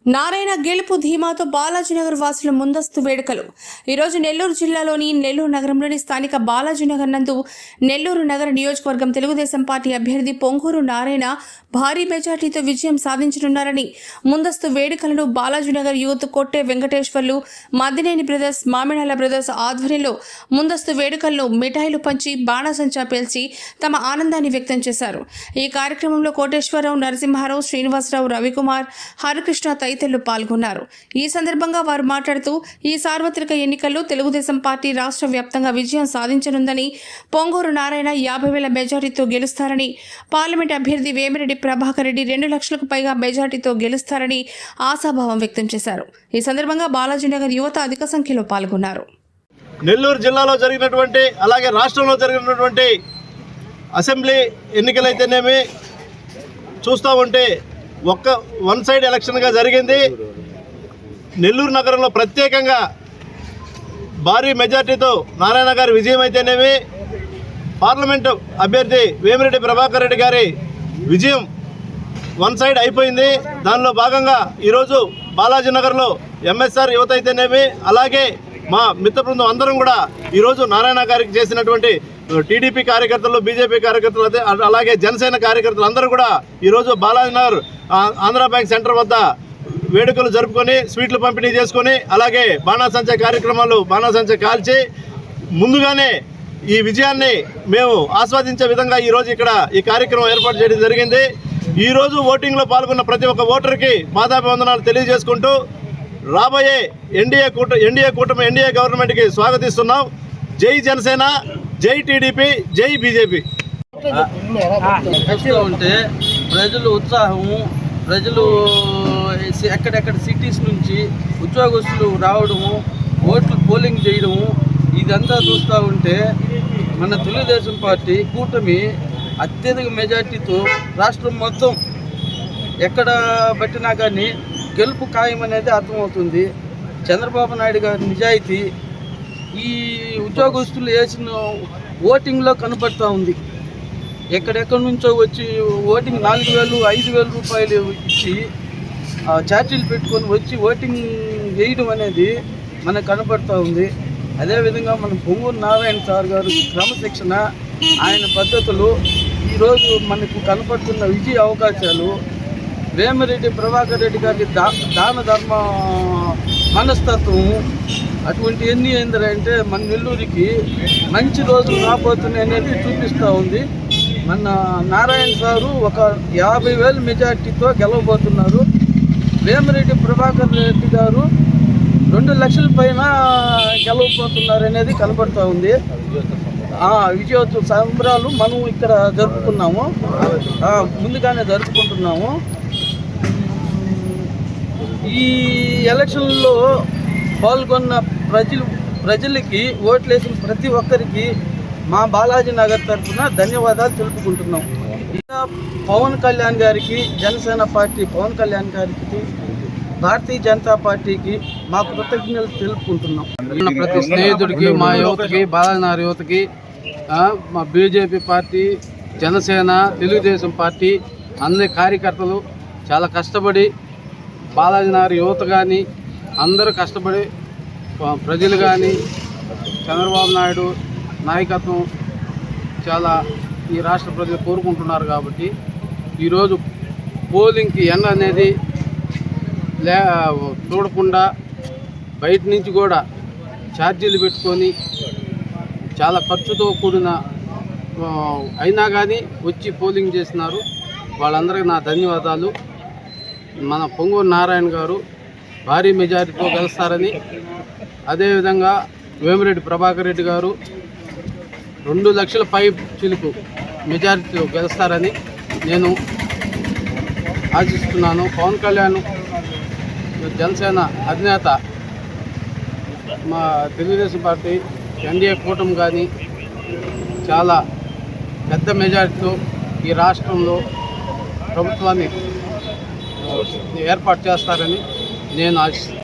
నారాయణ గెలుపు ధీమాతో బాలాజీనగర్ వాసుల ముందస్తు వేడుకలు. ఈరోజు నెల్లూరు జిల్లాలోని నెల్లూరు నగరంలోని స్థానిక బాలాజీనగర్ నందు నెల్లూరు నగర నియోజకవర్గం తెలుగుదేశం పార్టీ అభ్యర్థి పొంగూరు నారాయణ భారీ మెజార్టీతో విజయం సాధించనున్నారని ముందస్తు వేడుకలను బాలాజీనగర్ యూత్ కొట్టే వెంకటేశ్వర్లు, మద్దినేని బ్రదర్స్, మామిడాల బ్రదర్స్ ఆధ్వర్యంలో ముందస్తు వేడుకల్లో మిఠాయిలు పంచి బాణాసంచా పేల్చి తమ ఆనందాన్ని వ్యక్తం చేశారు. ఈ కార్యక్రమంలో కోటేశ్వరరావు, నరసింహారావు, శ్రీనివాసరావు, రవికుమార్, హరికృష్ణ తదితరులు పాల్గొన్నారు. ఈ సందర్భంగా వారు మాట్లాడుతూ ఈ సార్వత్రిక ఎన్నికల్లో తెలుగుదేశం పార్టీ రాష్ట్ర వ్యాప్తంగా విజయం సాధించనుందని, పొంగూరు నారాయణ 50,000 మెజార్టీతో గెలుస్తారని, పార్లమెంట్ అభ్యర్థి వేమిరెడ్డి ప్రభాకర్ రెడ్డి 2 లక్షలకు పైగా మెజార్టీతో గెలుస్తారని ఆశాభావం వ్యక్తం చేశారు. ఈ సందర్భంగా బాలాజీనగర్ యువత అధిక సంఖ్యలో పాల్గొన్నారు. నెల్లూరు జిల్లాలో జరిగినటువంటి అలాగే రాష్ట్రంలో జరిగినటువంటి అసెంబ్లీ ఎన్నికలైతేనేమి చూస్తూ ఉంటే వన్ సైడ్ ఎలక్షన్గా జరిగింది. నెల్లూరు నగరంలో ప్రత్యేకంగా భారీ మెజార్టీతో నారాయణ గారి విజయం అయితేనేమి, పార్లమెంటు అభ్యర్థి వేమిరెడ్డి ప్రభాకర్ రెడ్డి గారి విజయం వన్ సైడ్ అయిపోయింది. దానిలో భాగంగా ఈరోజు బాలాజీనగర్లో ఎంఎస్ఆర్ యువత అయితేనేమి, అలాగే మా మిత్ర బృందం అందరం కూడా ఈరోజు నారాయణ గారికి చేసినటువంటి టీడీపీ కార్యకర్తలు, బీజేపీ కార్యకర్తలు, అలాగే జనసేన కార్యకర్తలు అందరూ కూడా ఈరోజు బాలాజీనగర్ ఆంధ్ర బ్యాంక్ సెంటర్ వద్ద వేడుకలు జరుపుకొని స్వీట్లు పంపిణీ చేసుకొని అలాగే బాణాసంచా కార్యక్రమాలు బాణాసంచా కాల్చి ముందుగానే ఈ విజయాన్ని మేము ఆస్వాదించే విధంగా ఈరోజు ఇక్కడ ఈ కార్యక్రమం ఏర్పాటు చేయడం జరిగింది. ఈరోజు ఓటింగ్లో పాల్గొన్న ప్రతి ఒక్క ఓటర్కి పాదాభివందనాలు తెలియజేసుకుంటూ రాబోయే ఎన్డీఏ కూటమి ఎన్డీఏ గవర్నమెంట్కి స్వాగతిస్తున్నాం. జై జనసేన, జై టీడీపీ, జై బీజేపీ. ఉంటే ప్రజలు ఉత్సాహము, ప్రజలు ఎక్కడెక్కడ సిటీస్ నుంచి ఉద్యోగస్తులు రావడము, ఓట్లు పోలింగ్ చేయడము, ఇదంతా చూస్తూ ఉంటే మన తెలుగుదేశం పార్టీ కూటమి అత్యధిక మెజార్టీతో రాష్ట్రం మొత్తం ఎక్కడ పట్టినా కానీ గెలుపు ఖాయం అనేది అర్థమవుతుంది. చంద్రబాబు నాయుడు గారి నిజాయితీ ఈ ఉద్యోగస్తులు వేసిన ఓటింగ్లో కనపడుతూ ఉంది. ఎక్కడెక్కడి నుంచో వచ్చి ఓటింగ్ 4,000, 5,000 రూపాయలు ఇచ్చి ఛార్జీలు పెట్టుకొని వచ్చి ఓటింగ్ వేయడం అనేది మనకు కనపడుతూ ఉంది. అదేవిధంగా మన పొంగూరు నారాయణ సార్ గారు క్రమశిక్షణ, ఆయన పద్ధతులు, ఈరోజు మనకు కనపడుతున్న విజయ అవకాశాలు, వేమిరెడ్డి ప్రభాకర్ రెడ్డి గారి దాన ధర్మ మనస్తత్వం, అటువంటి ఎన్ని ఏంటంటే మన నెల్లూరికి మంచి రోజులు రాబోతున్నాయి అనేది చూపిస్తూ ఉంది. మన నారాయణ సారు ఒక 50,000 మెజార్టీతో గెలవబోతున్నారు. వేమిరెడ్డి ప్రభాకర్ రెడ్డి గారు 2 లక్షల పైన గెలవబోతున్నారు అనేది కనబడుతూ ఉంది. విజయోత్సవ సంబరాలు మనం ఇక్కడ జరుపుకున్నాము, ముందుగానే జరుపుకుంటున్నాము. ఈ ఎలక్షన్లో పాల్గొన్న ప్రజలకి ఓట్లేసిన ప్రతి ఒక్కరికి మా బాలాజీనగర్ తరఫున ధన్యవాదాలు తెలుపుకుంటున్నాం. ఇంకా పవన్ కళ్యాణ్ గారికి, జనసేన పార్టీ పవన్ కళ్యాణ్ గారికి, భారతీయ జనతా పార్టీకి మా కృతజ్ఞతలు తెలుపుకుంటున్నాం. ప్రతి స్నేహితుడికి, మా యువతకి, బాలాజీనగర్ యువతకి, మా BJP party, Janasena, Telugu Desam party అన్ని కార్యకర్తలు చాలా కష్టపడి, బాలాజీనగర్ యువత కానీ అందరూ కష్టపడి, ప్రజలు కానీ చంద్రబాబు నాయుడు నాయకత్వం చాలా ఈ రాష్ట్ర ప్రజలు కోరుకుంటున్నారు. కాబట్టి ఈరోజు పోలింగ్కి ఎండ అనేది చూడకుండా బయట నుంచి కూడా ఛార్జీలు పెట్టుకొని చాలా ఖర్చుతో కూడిన అయినా కానీ వచ్చి పోలింగ్ చేస్తున్నారు. వాళ్ళందరికీ నా ధన్యవాదాలు. మన పొంగూరు నారాయణ గారు భారీ మెజారిటీతో గెలుస్తారని, అదేవిధంగా వేమిరెడ్డి ప్రభాకర్ రెడ్డి గారు 2 లక్షల పై చిలుకు మెజారిటీతో గెలుస్తారని నేను ఆశిస్తున్నాను. పవన్ కళ్యాణ్ జనసేన అధినేత, మా తెలుగుదేశం పార్టీ ఎన్డీఏ కూటమి కానీ చాలా పెద్ద మెజారిటీతో ఈ రాష్ట్రంలో ప్రభుత్వాన్ని ఏర్పాటు చేస్తారని నేను ఆశిస్తున్నాను.